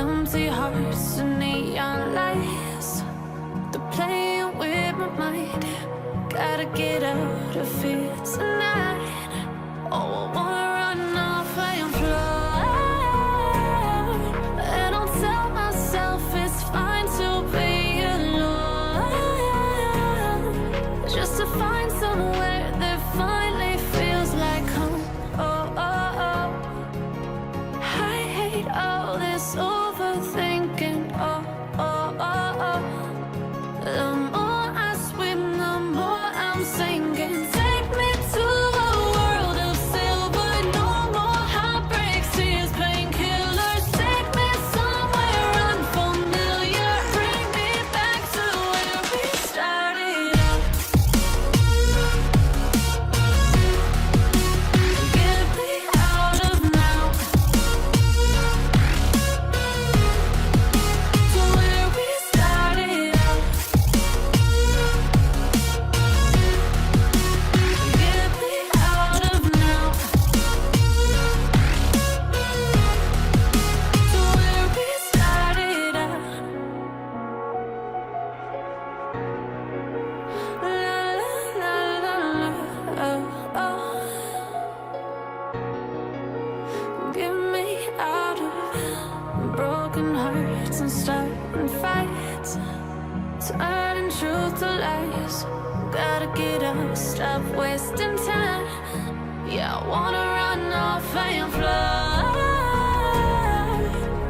empty hearts and neon lights. They're playing with my mind. Gotta get out of here tonight. Oh, I wanna run off and fly. And I'll tell myself it's fine to be alone, just to find somewhere that finally feels like home. Oh, oh, oh. I hate all this overthinking. Oh, oh, oh, oh. The more I swim, the more I'm sinking. Take me to a world of silver. No more heartbreaks, tears, painkillers. Take me somewhere unfamiliar. Bring me back to where we started out. Get me out of now. To where we started out. Get me out of now. To where we started out. La la la la la. Oh, oh. Get me out of broken hearts and starting fights, turning truth to lies. Gotta get up, stop wasting time. Yeah, I wanna run off and fly.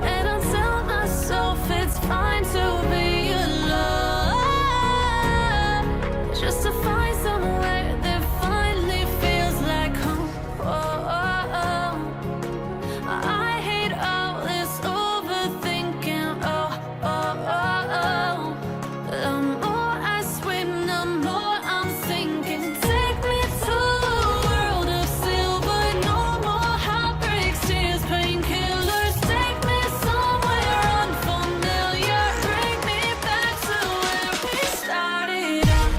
And I'll tell myself it's fine to be alone, just to find somewhere that finally feels like home. Oh, oh, oh. I hate all this overthinking. Oh, oh, oh, oh. The more I swim, the more I'm sinking. Take me to a world of silver. No more heartbreaks, tears, painkillers. Take me somewhere unfamiliar. Bring me back to where we started out.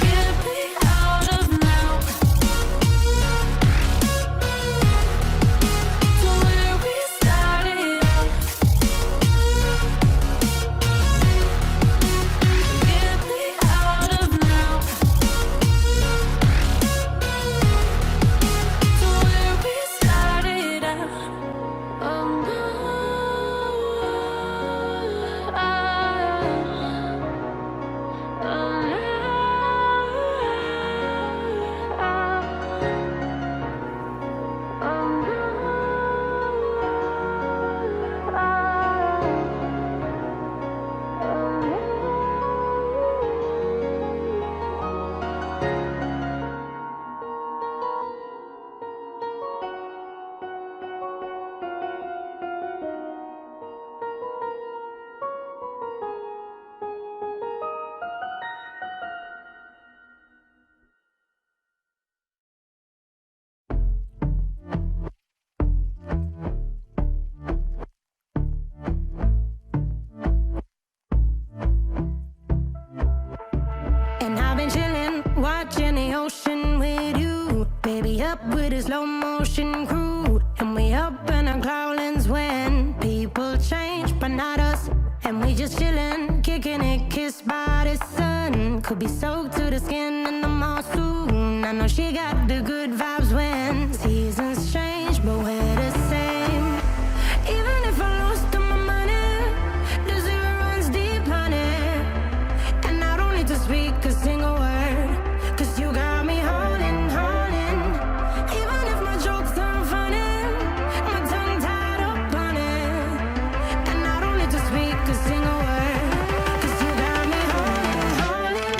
Get me out of now. To where we started out. Get me out of now. To where we started out. Oh no. And I've been chillin', watching the ocean with you. Baby, up with a slow motion crew. And we up in our cloudlands when people change, but not us. And we just chillin', kicking it, kissed by the sun. Could be soaked to the skin in the mall soon. I know she got the good vibes when seasons change, but we're the same. Even if I lost all my money, the zero runs deep, honey. And I don't need to speak a single word, 'cause you got me holding, holding. Even if my jokes aren't funny, my tongue tied up on it. And I don't need to speak a single word, 'cause you got me holding, holding.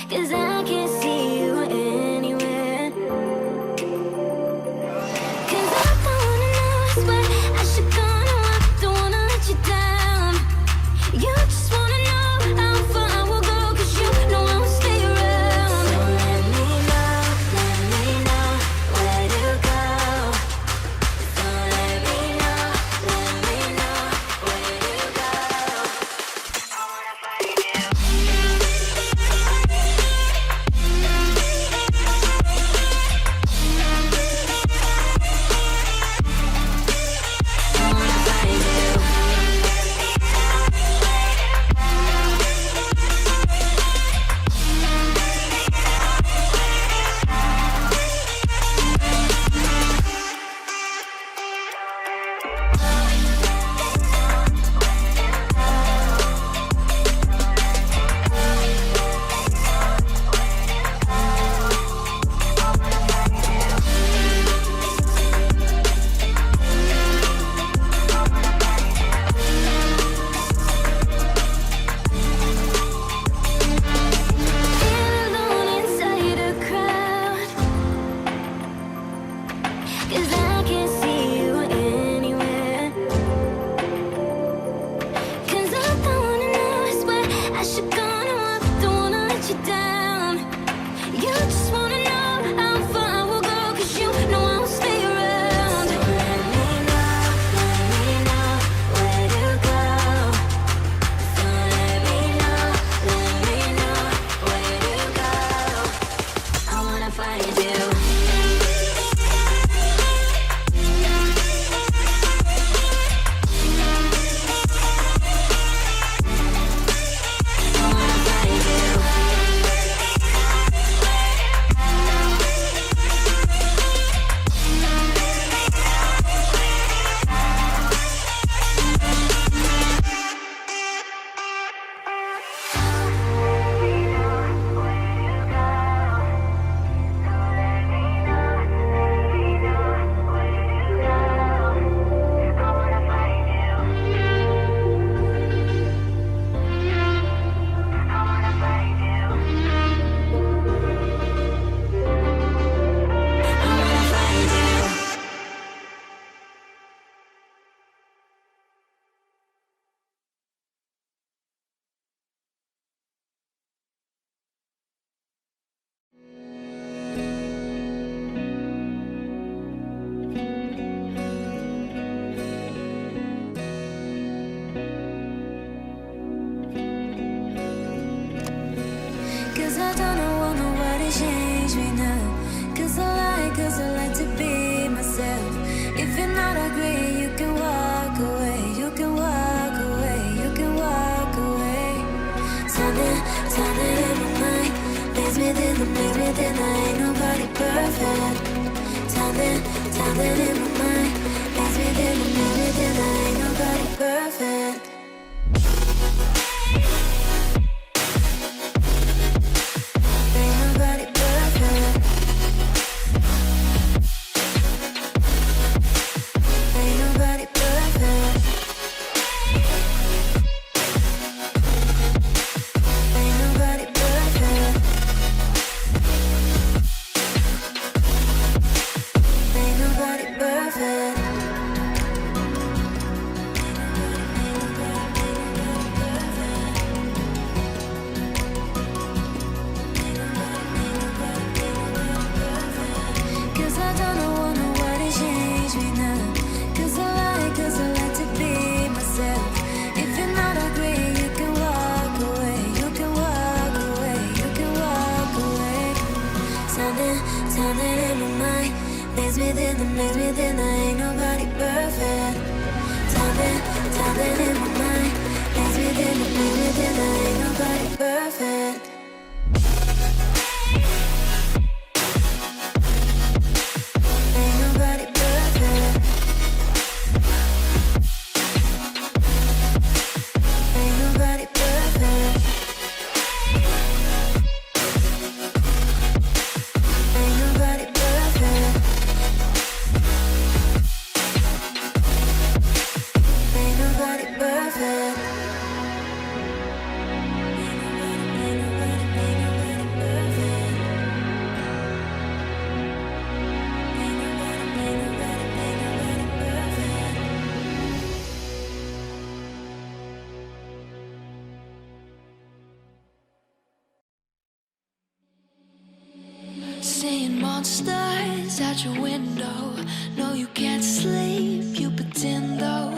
'cause I can't see you anywhere. 'Cause I don't wanna know, I swear I should go, no, I don't wanna let you down. You just wanna know how far I will go, 'cause you know I will stay around. So let me know where to go. So let me know where to go. I wanna find you. I wanna find you. Feel alone inside a crowd, 'cause I can't see you anywhere. 'Cause I don't wanna know, I swear I should go, no, I don't wanna let you down. You just wanna know how far I will go, 'cause you know I will stay around. So let me know where to go. So let me know where to go. I wanna find you. I wanna find you. Cause I don't want nobody to change me now. Cause I like to be myself. If you're not agree, you can walk away. You can walk away. You can walk away. Something in my mind makes me think I ain't nobody perfect. Something in my mind makes me think I ain't nobody perfect. Ain't nobody perfect. Ain't nobody perfect. Ain't nobody perfect. Ain't nobody perfect. Cause I don't want nobody to change me now. Cause I like to be myself. If you're not agree, you can walk away. You can walk away. You can walk away. Something in my mind makes me think I ain't nobody perfect. Something in my mind makes me think I ain't nobody perfect. Ain't nobody perfect. Ain't nobody perfect. Ain't nobody perfect. Ain't nobody perfect. seeing monsters out your window. No, you can't sleep, you pretend though.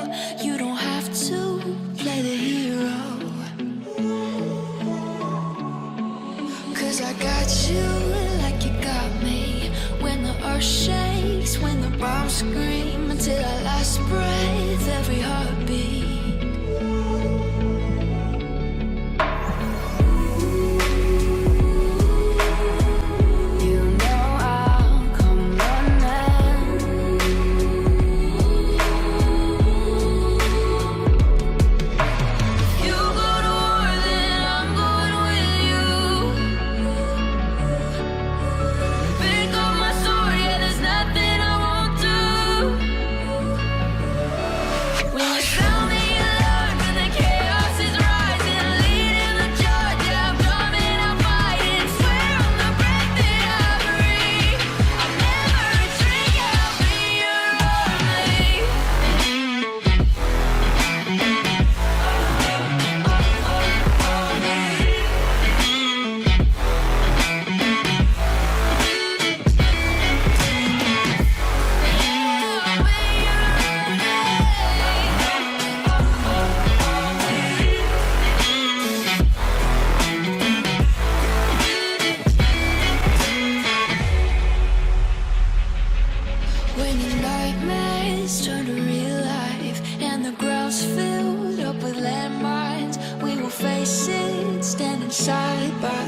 You don't have to play the hero. 'Cause I got you like you got me. When the earth shakes, when the bombs scream, until our last breath, every heartbeat. Side by